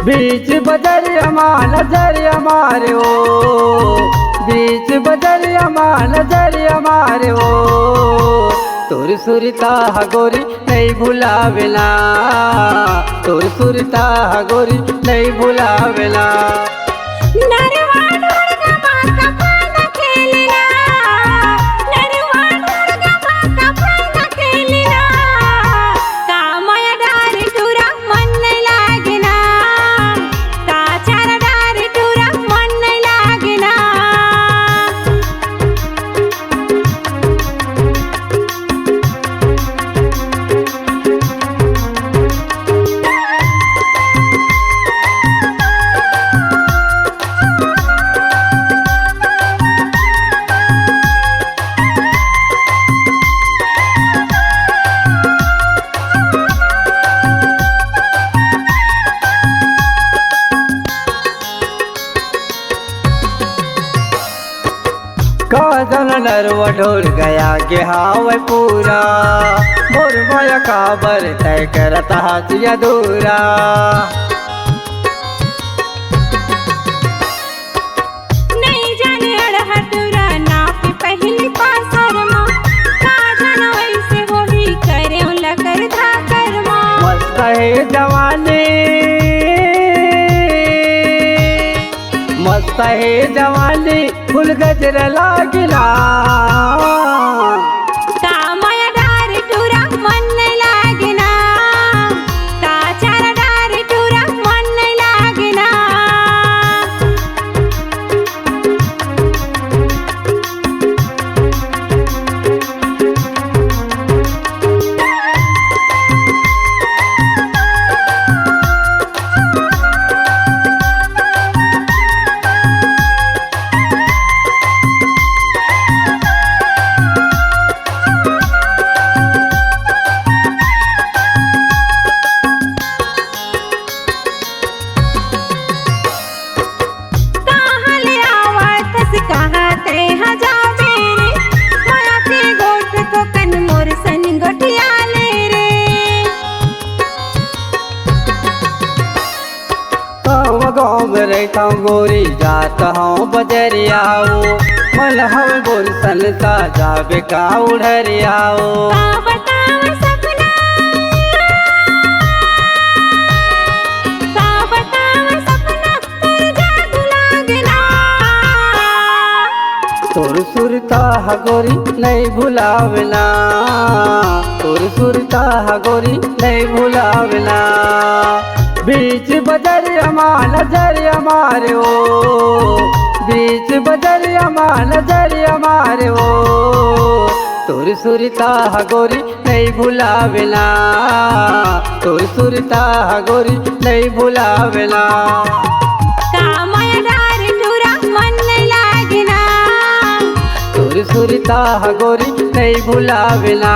बीच बजरिया माल जरिया मारे ओ, बीच बजरिया माल जरिया मारे ओ। तोर सुरता गोरी नहीं भुलावेला, तोर सुरता गोरी नहीं भुलावेला। काजल नरवा ढोल गया के हावे पूरा, मोर माया काबर तय करता हाथिया दूरा। नहीं जाने अड़हटुरा नाप पहली पासरमा, काजल वैसे वही करे लकर था कर्मा। मस्त है जवानी, मस्त है जवानी फुल गजर लागिला। कामया डार टूरा मन नहीं लागना, काचार डार टूरा मन नहीं लागना। गाँव में रहता हूँ गोरी जाता हूँ बजरियाओ, मलहम बोल सनता जाबे का उड़रियाओ। तोर सुरता गोरी नहीं भुलावेला, तोर सुरता गोरी नहीं भुलावेला। बीच बजरिया माल जरिया मारे ओ, बीच बजरिया माल जरिया मारे ओ। तोर सुरता गोरी नहीं भुलावेला, तोर सुरता गोरी नहीं भुलावेला। तोर सुरता गोरी नहीं भुलावेला,